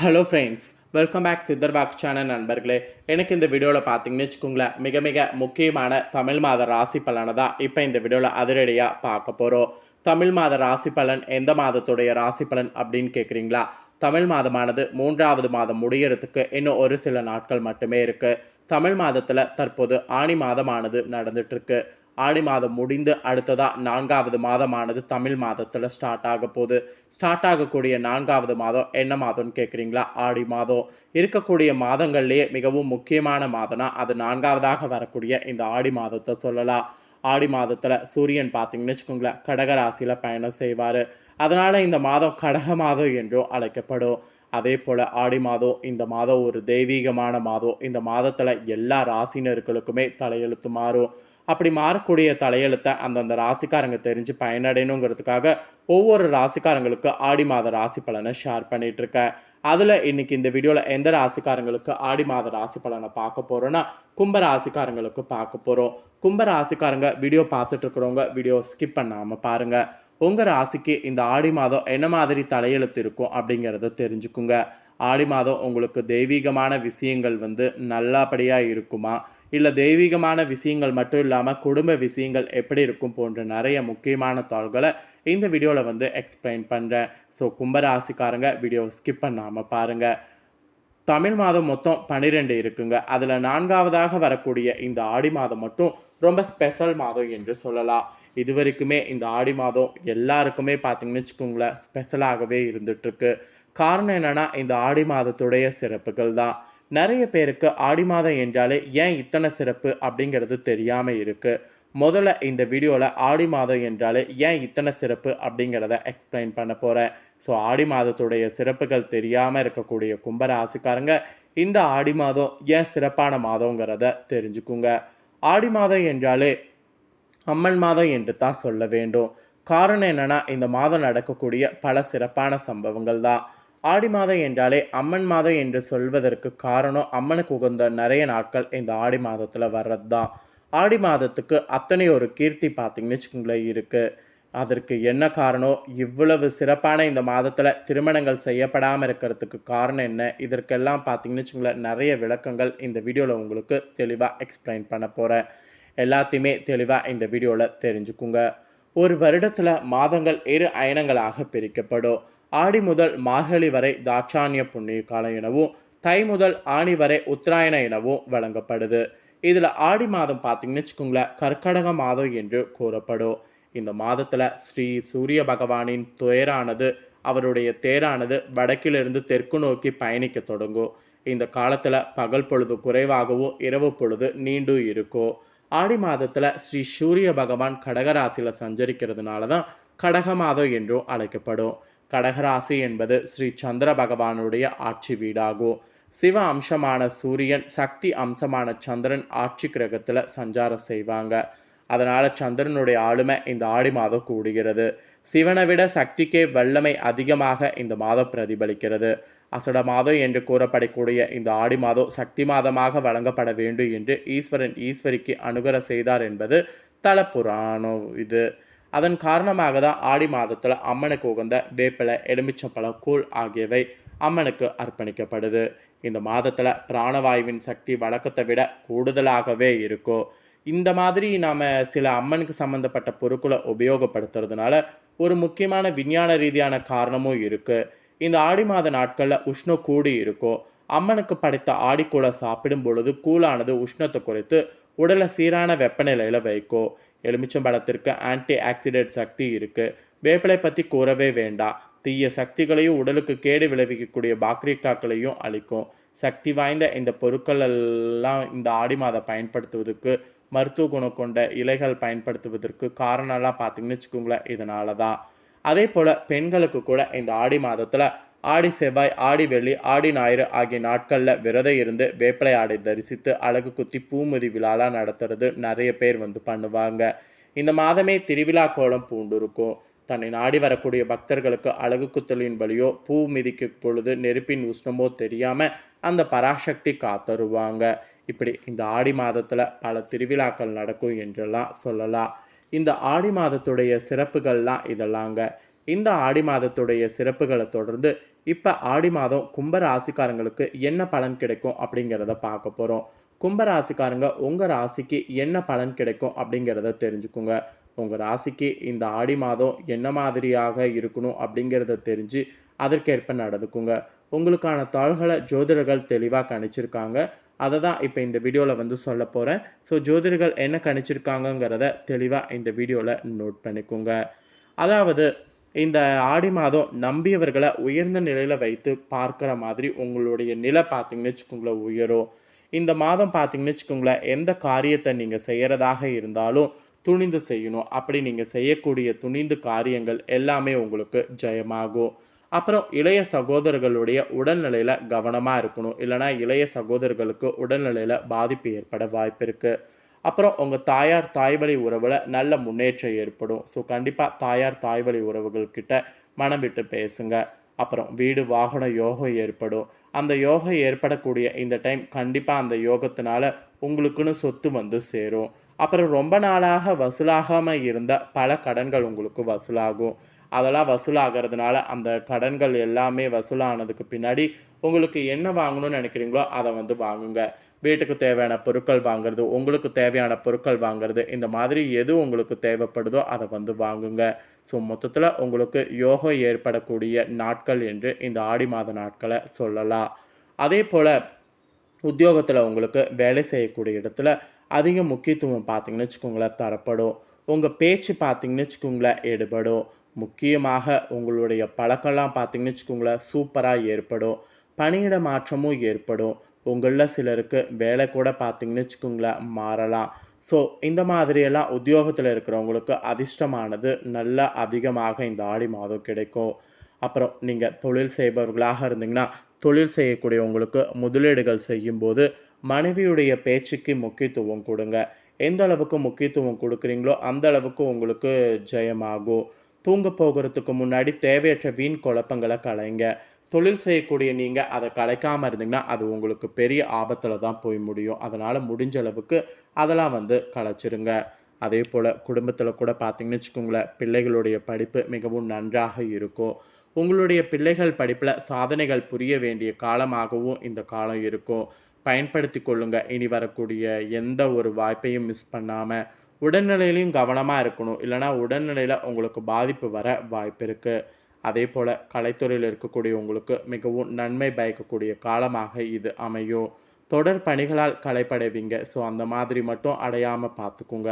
Hello friends, welcome back சித்தர்பாக் channel நண்பர்களே. எனக்கு இந்த வீடியோவில் பார்த்தீங்கன்னு வச்சுக்கோங்களேன், மிக மிக முக்கியமான தமிழ் மாத ராசி பலனை தான் இப்போ இந்த வீடியோவில் அதிரடியாக பார்க்க போகிறோம். தமிழ் மாத ராசி பலன் எந்த மாதத்துடைய ராசி பலன் அப்படின்னு கேட்குறீங்களா? தமிழ் மாதமானது 3வது மாதம் முடியறதுக்கு இன்னும் ஒரு சில நாட்கள் மட்டுமே இருக்குது. தமிழ் மாதத்தில் தற்போது ஆனி மாதமானது நடந்துட்டுருக்கு. ஆடி மாதம் முடிந்து அடுத்ததாக 4வது மாதமானது தமிழ் மாதத்தில் ஸ்டார்ட் ஆக போகுது. ஸ்டார்ட் ஆகக்கூடிய 4வது மாதம் என்ன மாதம்னு கேட்குறீங்களா? ஆடி மாதம். இருக்கக்கூடிய மாதங்கள்லேயே மிகவும் முக்கியமான மாதம்னா அது 4வதாக வரக்கூடிய இந்த ஆடி மாதத்தை சொல்லலாம். ஆடி மாதத்தில் சூரியன் பார்த்தீங்கன்னு வச்சுக்கோங்களேன், கடக ராசியில் பயணம் செய்வார். அதனால் இந்த மாதம் கடக மாதம் என்றும் அழைக்கப்படும். அதே போல் ஆடி மாதம் இந்த மாதம் ஒரு தெய்வீகமான மாதம். இந்த மாதத்தில் எல்லா ராசினர்களுக்குமே தலையெழுத்து மாறும். அப்படி மாறக்கூடிய தலையெழுத்தை அந்தந்த ராசிக்காரங்க தெரிஞ்சு பயனடையணுங்கிறதுக்காக ஒவ்வொரு ராசிக்காரங்களுக்கு ஆடி மாத ராசி பலனை ஷேர் பண்ணிகிட்ருக்கேன். அதில் இன்றைக்கி இந்த வீடியோவில் எந்த ராசிக்காரங்களுக்கு ஆடி மாத ராசி பலனை பார்க்க போகிறோன்னா கும்ப ராசிக்காரங்களுக்கு பார்க்க போகிறோம். கும்ப ராசிக்காரங்க வீடியோ பார்த்துட்ருக்குறவங்க வீடியோ ஸ்கிப் பண்ணாமல் பாருங்கள். உங்கள் ராசிக்கு இந்த ஆடி மாதம் என்ன மாதிரி தலையெழுத்து இருக்கும் அப்படிங்கிறத தெரிஞ்சுக்குங்க. ஆடி மாதம் உங்களுக்கு தெய்வீகமான விஷயங்கள் நல்லபடியாக இருக்குமா, இல்லை தெய்வீகமான விஷயங்கள் மட்டும் இல்லாமல் குடும்ப விஷயங்கள் எப்படி இருக்கும் போன்ற நிறைய முக்கியமான தாள்களை இந்த வீடியோவில் எக்ஸ்பிளைன் பண்ணுறேன். ஸோ கும்பராசிக்காரங்க வீடியோ ஸ்கிப் பண்ணாமல் பாருங்கள். தமிழ் மாதம் மொத்தம் 12 இருக்குங்க. அதில் 4வதாக வரக்கூடிய இந்த ஆடி மாதம் மட்டும் ரொம்ப ஸ்பெஷல் மாதம் என்று சொல்லலாம். இது வரைக்குமே இந்த ஆடி மாதம் எல்லாருக்குமே பார்த்தீங்கன்னு வச்சுக்கோங்களேன் ஸ்பெஷலாகவே இருந்துகிட்ருக்கு. காரணம் என்னென்னா இந்த ஆடி மாதத்துடைய சிறப்புகள் தான். நிறைய பேருக்கு ஆடி மாதம் என்றாலே ஏன் இத்தனை சிறப்பு அப்படிங்கிறது தெரியாமல் இருக்குது. முதல்ல இந்த வீடியோவில் ஆடி மாதம் என்றாலே ஏன் இத்தனை சிறப்பு அப்படிங்கிறத எக்ஸ்பிளைன் பண்ண போகிறேன். ஸோ ஆடி மாதத்துடைய சிறப்புகள் தெரியாமல் இருக்கக்கூடிய கும்பராசிக்காரங்க இந்த ஆடி மாதம் ஏன் சிறப்பான மாதங்கிறத தெரிஞ்சுக்குங்க. ஆடி மாதம் என்றாலே அம்மன் மாதம் என்று தான் சொல்ல வேண்டும். காரணம் என்னென்னா இந்த மாதம் நடக்கக்கூடிய பல சிறப்பான சம்பவங்கள் தான். ஆடி மாதம் என்றாலே அம்மன் மாதம் என்று சொல்வதற்கு காரணம் அம்மனுக்கு உகந்த நிறைய நாட்கள் இந்த ஆடி மாதத்தில் வர்றது தான். ஆடி மாதத்துக்கு அத்தனை ஒரு கீர்த்தி பார்த்திங்கன்னு வச்சுக்கோங்களேன் இருக்குது. அதற்கு என்ன காரணம், இவ்வளவு சிறப்பான இந்த மாதத்தில் திருமணங்கள் செய்யப்படாமல் இருக்கிறதுக்கு காரணம் என்ன, இதற்கெல்லாம் பார்த்திங்கன்னு வச்சுக்கோங்களேன் நிறைய விளக்கங்கள் இந்த வீடியோவில் உங்களுக்கு தெளிவாக எக்ஸ்பிளைன் பண்ண போகிறேன். எல்லாத்தையுமே தெளிவாக இந்த வீடியோவில் தெரிஞ்சுக்குங்க. ஒரு வருடத்தில் மாதங்கள் 2 அயனங்களாக பிரிக்கப்படும். ஆடி முதல் மார்கழி வரை தாட்சாணிய புண்ணிய காலம் எனவும், தை முதல் ஆணி வரை உத்தராயண எனவும் வழங்கப்படுது. இதில் ஆடி மாதம் பார்த்திங்கன்னு வச்சுக்கோங்களேன் கர்க்கடக மாதம் என்று கூறப்படும். இந்த மாதத்தில் ஸ்ரீ சூரிய பகவானின் அவருடைய தேரானது வடக்கிலிருந்து தெற்கு நோக்கி பயணிக்க தொடங்கும். இந்த காலத்தில் பகல் பொழுது குறைவாகவும் இரவு பொழுது நீண்டும் இருக்கும். ஆடி மாதத்தில் ஸ்ரீ சூரிய பகவான் கடகராசியில் சஞ்சரிக்கிறதுனால தான் கடக மாதம் என்றும் அழைக்கப்படும். கடகராசி என்பது ஸ்ரீ சந்திர பகவானுடைய ஆட்சி வீடாகும். சிவ அம்சமான சூரியன், சக்தி அம்சமான சந்திரன் ஆட்சி கிரகத்தில் சஞ்சாரம் செய்வாங்க. அதனால் சந்திரனுடைய ஆளுமை இந்த ஆடி மாதம் கூடுகிறது. சிவனை விட சக்திக்கே வல்லமை அதிகமாக இந்த மாதம் பிரதிபலிக்கிறது. அசட மாதம் என்று கூறப்படக்கூடிய இந்த ஆடி மாதம் சக்தி மாதமாக வழங்கப்பட வேண்டும் என்று ஈஸ்வரன் ஈஸ்வரிக்கு அனுகிரக செய்தார் என்பது தலப்புராணம் இது. அதன் காரணமாக தான் ஆடி மாதத்தில் அம்மனுக்கு உகந்த வேப்பிலை, எலுமிச்சம்பழம், கூழ் ஆகியவை அம்மனுக்கு அர்ப்பணிக்கப்படுது. இந்த மாதத்தில் பிராணவாயுவின் சக்தி வழக்கத்தை விட கூடுதலாகவே இருக்கும். இந்த மாதிரி நாம் சில அம்மனுக்கு சம்மந்தப்பட்ட பொருட்களை உபயோகப்படுத்துறதுனால ஒரு முக்கியமான விஞ்ஞான ரீதியான காரணமும் இருக்குது. இந்த ஆடி மாத நாட்களில் உஷ்ணம் கூடி இருக்கும். அம்மனுக்கு படைத்த ஆடிக்கூழை சாப்பிடும் பொழுது கூழானது உஷ்ணத்தை குறைத்து உடலை சீரான வெப்பநிலையில் வைக்கும். எலுமிச்சம்பழத்திற்கு ஆன்டி ஆக்சிடென்ட் சக்தி இருக்குது. வேப்பிலை பற்றி கூறவே வேண்டாம். தீய சக்திகளையும் உடலுக்கு கேடு விளைவிக்கக்கூடிய பாக்டீரியாக்களையும் அளிக்கும். சக்தி வாய்ந்த இந்த பொருட்கள் எல்லாம் இந்த ஆடி மாதம் பயன்படுத்துவதற்கு, மருத்துவ குணம் கொண்ட இலைகள் பயன்படுத்துவதற்கு காரணம்லாம் பார்த்திங்கன்னு வச்சுக்கோங்களேன் இதனால தான். அதே போல் பெண்களுக்கு கூட இந்த ஆடி மாதத்தில் ஆடி செவ்வாய், ஆடி வெள்ளி, ஆடி ஞாயிறு ஆகிய நாட்களில் விரதம் இருந்து வேப்பிலை ஆடை தரிசித்து அழகு குத்தி பூமுதி விழாலாம் நடத்துறது நிறைய பேர் பண்ணுவாங்க. இந்த மாதமே திருவிழா கோலம் பூண்டிருக்கும். தன்னை நாடி வரக்கூடிய பக்தர்களுக்கு அழகு குத்தலின் வழியோ பூ மிதிக்கும் பொழுது நெருப்பின் உஷ்ணமோ தெரியாமல் அந்த பராசக்தி காத்தருவாங்க. இப்படி இந்த ஆடி மாதத்தில் பல திருவிழாக்கள் நடக்கும் என்றெல்லாம் சொல்லலாம். இந்த ஆடி மாதத்துடைய சிறப்புகள்லாம் இதெல்லாங்க. இந்த ஆடி மாதத்துடைய சிறப்புகளை தொடர்ந்து இப்போ ஆடி மாதம் கும்ப ராசிக்காரங்களுக்கு என்ன பலன் கிடைக்கும் அப்படிங்கிறத பார்க்க போகிறோம். கும்ப ராசிக்காரங்க உங்கள் ராசிக்கு என்ன பலன் கிடைக்கும் அப்படிங்கிறத தெரிஞ்சுக்குங்க. உங்கள் ராசிக்கு இந்த ஆடி மாதம் என்ன மாதிரியாக இருக்கணும் அப்படிங்கிறத தெரிஞ்சு அதற்கேற்ப நடந்துக்குங்க. உங்களுக்கான தாள்களை ஜோதிடர்கள் தெளிவாக கணிச்சிருக்காங்க. அதை தான் இப்போ இந்த வீடியோவில் வந்து சொல்ல போகிறேன். ஸோ ஜோதிடர்கள் என்ன கணிச்சிருக்காங்கங்கிறத தெளிவாக இந்த வீடியோவில் நோட் பண்ணிக்கோங்க. அதாவது இந்த ஆடி மாதம் நம்பியவர்களை உயர்ந்த நிலையில் வைத்து பார்க்குற மாதிரி உங்களுடைய நிலை பார்த்தீங்கன்னு வச்சுக்கோங்களேன் உயரும். இந்த மாதம் பார்த்தீங்கன்னு வச்சுக்கோங்களேன், எந்த காரியத்தை நீங்கள் செய்கிறதாக இருந்தாலும் துணிந்து செய்யணும். அப்படி நீங்கள் செய்யக்கூடிய துணிந்து காரியங்கள் எல்லாமே உங்களுக்கு ஜெயமாகும். அப்புறம் இளைய சகோதரர்களுடைய உடல்நிலையில் கவனமாக இருக்கணும். இல்லைனா இளைய சகோதரர்களுக்கு உடல்நிலையில் பாதிப்பு ஏற்பட வாய்ப்பு இருக்குது. அப்புறம் உங்கள் தாயார் தாய்வழி உறவில் நல்ல முன்னேற்றம் ஏற்படும். ஸோ கண்டிப்பாக தாயார் தாய்வழி உறவுகள்கிட்ட மனம் விட்டு பேசுங்க. அப்புறம் வீடு வாகன யோகம் ஏற்படும். அந்த யோகம் ஏற்படக்கூடிய இந்த டைம் கண்டிப்பாக அந்த யோகத்தினால உங்களுக்குன்னு சொத்து வந்து சேரும். அப்புறம் ரொம்ப நாளாக வசூலாகாமல் இருந்த பல கடன்கள் உங்களுக்கு வசூலாகும். அதெல்லாம் வசூலாகிறதுனால அந்த கடன்கள் எல்லாமே வசூலானதுக்கு பின்னாடி உங்களுக்கு என்ன வாங்கணும்னு நினைக்கிறீங்களோ அதை வந்து வாங்குங்க. வீட்டுக்கு தேவையான பொருட்கள் வாங்குறது, உங்களுக்கு தேவையான பொருட்கள் வாங்குறது, இந்த மாதிரி எது உங்களுக்கு தேவைப்படுதோ அதை வந்து வாங்குங்க. ஸோ மொத்தத்தில் உங்களுக்கு யோகம் ஏற்படக்கூடிய நாட்கள் என்று இந்த ஆடி மாத நாட்களை சொல்லலாம். அதே போல் உத்தியோகத்தில் உங்களுக்கு வேலை செய்யக்கூடிய இடத்துல அதிக முக்கியத்துவம் பார்த்தீங்கன்னு வச்சுக்கோங்களேன் தரப்படும். உங்கள் பேச்சு பார்த்தீங்கன்னு வச்சுக்கோங்களேன் எடுபடும். முக்கியமாக உங்களுடைய பழக்கம்லாம் பார்த்தீங்கன்னு வச்சுக்கோங்களேன் சூப்பராக ஏற்படும். பணியிட மாற்றமும் ஏற்படும். உங்களில் சிலருக்கு வேலை கூட பார்த்தீங்கன்னு வச்சுக்கோங்களேன் மாறலாம். ஸோ இந்த மாதிரியெல்லாம் உத்தியோகத்தில் இருக்கிறவங்களுக்கு அதிர்ஷ்டமானது நல்லா அதிகமாக இந்த ஆடி மாதம் கிடைக்கும். அப்புறம் நீங்கள் தொழில் செய்பவர்களாக இருந்தீங்கன்னா தொழில் செய்யக்கூடியவங்களுக்கு முதலீடுகள் செய்யும்போது மனைவியுடைய பேச்சுக்கு முக்கியத்துவம் கொடுங்க. எந்த அளவுக்கு முக்கியத்துவம் கொடுக்குறீங்களோ அந்த அளவுக்கு உங்களுக்கு ஜெயமாகும். தூங்க போகிறதுக்கு முன்னாடி தேவையற்ற வீண் குழப்பங்களை களைங்க. தொழில் செய்யக்கூடிய நீங்கள் அதை கலைக்காமல் இருந்தீங்கன்னா அது உங்களுக்கு பெரிய ஆபத்தில் தான் போய் முடியும். அதனால் முடிஞ்ச அளவுக்கு அதெல்லாம் வந்து கலைச்சிருங்க. அதே போல் குடும்பத்தில் கூட பார்த்தீங்கன்னு வச்சுக்கோங்களேன், பிள்ளைகளுடைய படிப்பு மிகவும் நன்றாக இருக்கும். உங்களுடைய பிள்ளைகள் படிப்பில் சாதனைகள் புரிய வேண்டிய காலமாகவும் இந்த காலம் இருக்கும். பயன்படுத்தி கொள்ளுங்க. இனி வரக்கூடிய எந்த ஒரு வாய்ப்பையும் மிஸ் பண்ணாமல் உடல்நிலையிலையும் கவனமாக இருக்கணும். இல்லைனா உடல்நிலையில் உங்களுக்கு பாதிப்பு வர வாய்ப்பு இருக்குது. அதே போல் கலைத்துறையில் இருக்கக்கூடிய உங்களுக்கு மிகவும் நன்மை பயக்கக்கூடிய காலமாக இது அமையும். தொடர் பணிகளால் களைப்படைவீங்க. ஸோ அந்த மாதிரி மட்டும் அடையாமல் பார்த்துக்குங்க.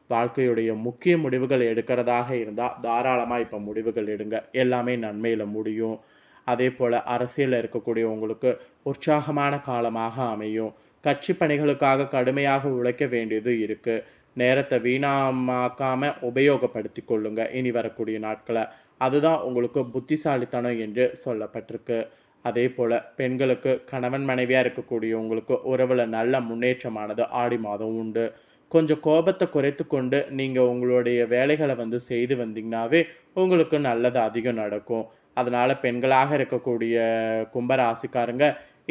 வாழ்க்கையுடைய முக்கிய முடிவுகள் எடுக்கிறதாக இருந்தால் தாராளமாக இப்போ முடிவுகள் எடுங்க. எல்லாமே நன்மையில் முடியும். அதே போல் அரசியலில் இருக்கக்கூடிய உங்களுக்கு உற்சாகமான காலமாக அமையும். கட்சி பணிகளுக்காக கடுமையாக உழைக்க வேண்டியது இருக்குது. நேரத்தை வீணாமாக்காமல் உபயோகப்படுத்தி கொள்ளுங்க இனி வரக்கூடிய நாட்களை. அதுதான் உங்களுக்கு புத்திசாலித்தனம் என்று சொல்லப்பட்டிருக்கு. அதே போல் பெண்களுக்கு கணவன் மனைவியாக இருக்கக்கூடிய உங்களுக்கு உறவில் நல்ல முன்னேற்றமானது ஆடி மாதம் உண்டு. கொஞ்சம் கோபத்தை குறைத்து கொண்டு நீங்கள் உங்களுடைய வேலைகளை வந்து செய்து வந்தீங்கன்னாவே உங்களுக்கு நல்லது அதிகம் நடக்கும். அதனால் பெண்களாக இருக்கக்கூடிய கும்பராசிக்காரங்க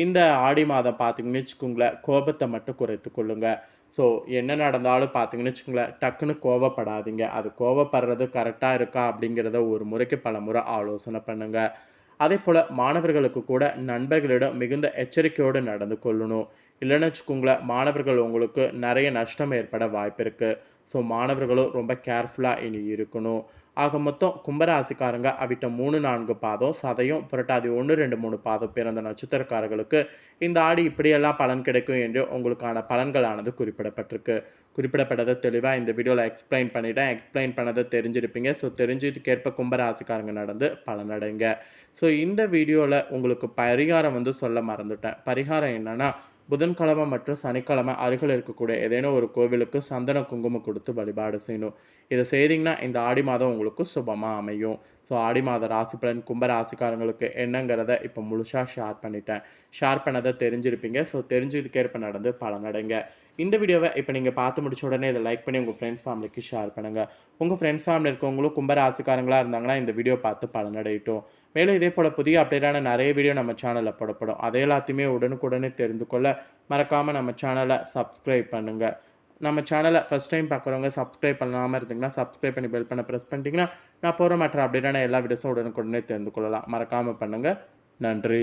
இந்த ஆடி மாதம் பார்த்தீங்கன்னு வச்சுக்கோங்களேன், கோபத்தை மட்டும் குறைத்து கொள்ளுங்க. ஸோ என்ன நடந்தாலும் பார்த்தீங்கன்னு வச்சுக்கோங்களேன், டக்குன்னு கோவப்படாதீங்க. அது கோவப்படுறது கரெக்டாக இருக்கா அப்படிங்கிறத ஒரு முறைக்கு பல முறை ஆலோசனை பண்ணுங்கள். அதே போல் மாணவர்களுக்கு கூட நண்பர்களிடம் மிகுந்த எச்சரிக்கையோடு நடந்து கொள்ளணும். இல்லைன்னு வச்சுக்கோங்களேன், மாணவர்கள் உங்களுக்கு நிறைய நஷ்டம் ஏற்பட வாய்ப்பு இருக்குது. ஸோ மாணவர்களும் ரொம்ப கேர்ஃபுல்லாக இனி இருக்கணும். ஆக மொத்தம் கும்பராசிக்காரங்க அவிட்டம் 3, 4 பாதம், சதயம், புரட்டாதி 1, 2, 3 பாதம் பிறந்த நட்சத்திரக்காரர்களுக்கு இந்த ஆடி இப்படியெல்லாம் பலன் கிடைக்கும் என்று உங்களுக்கான பலன்களானது குறிப்பிடப்பட்டதை தெளிவாக இந்த வீடியோவில் எக்ஸ்பிளைன் பண்ணிட்டேன். எக்ஸ்பிளைன் பண்ணதை தெரிஞ்சிருப்பீங்க. ஸோ தெரிஞ்சதுக்கேற்ப கும்பராசிக்காரங்க நடந்து பலனடைங்க. ஸோ இந்த வீடியோவில் உங்களுக்கு பரிகாரம் வந்து சொல்ல மறந்துட்டேன். பரிகாரம் என்னென்னா, புதன்கிழமை மற்றும் சனிக்கிழமை அருகில் இருக்கக்கூடிய ஏதேனும் ஒரு கோவிலுக்கு சந்தன குங்குமம் கொடுத்து வழிபாடு செய்யணும். இதை செய்திங்கன்னா இந்த ஆடி மாதம் உங்களுக்கு சுபமாக அமையும். ஸோ ஆடி மாத ராசி பலன் கும்ப ராசிக்காரங்களுக்கு என்னங்கிறத இப்போ முழுசாக ஷேர் பண்ணிட்டேன். ஷேர் பண்ணதை தெரிஞ்சிருப்பீங்க. ஸோ தெரிஞ்சதுக்கேற்ப நடந்து பலனடைங்க. இந்த வீடியோவை இப்போ நீங்கள் பார்த்து முடிச்ச உடனே இதை லைக் பண்ணி உங்கள் ஃப்ரெண்ட்ஸ் ஃபேமிலிக்கு ஷேர் பண்ணுங்கள். உங்கள் ஃப்ரெண்ட்ஸ் ஃபேமிலி இருக்கவங்களும் கும்ப ராசிக்காரங்களாக இருந்தாங்கன்னா இந்த வீடியோ பார்த்து பலனடையட்டும். மேலும் இதே போல் புதிய அப்டேட்டான நிறைய வீடியோ நம்ம சேனலில் போடப்படும். அதை எல்லாத்தையுமே உடனுக்குடனே தெரிந்து கொள்ள மறக்காமல் நம்ம சேனலை சப்ஸ்கிரைப் பண்ணுங்கள். நம்ம சேனலை ஃபஸ்ட் டைம் பார்க்குறவங்க சப்ஸ்கிரைப் பண்ணாமல் இருந்தீங்கன்னா சப்ஸ்கிரைப் பண்ணி பெல் பண்ண ப்ரெஸ் பண்ணிட்டீங்கன்னா நான் போகிற மற்ற அப்டேட்டான எல்லா வீடியோஸும் உடனுக்குடனே தெரிந்து கொள்ளலாம். மறக்காமல் பண்ணுங்கள். நன்றி.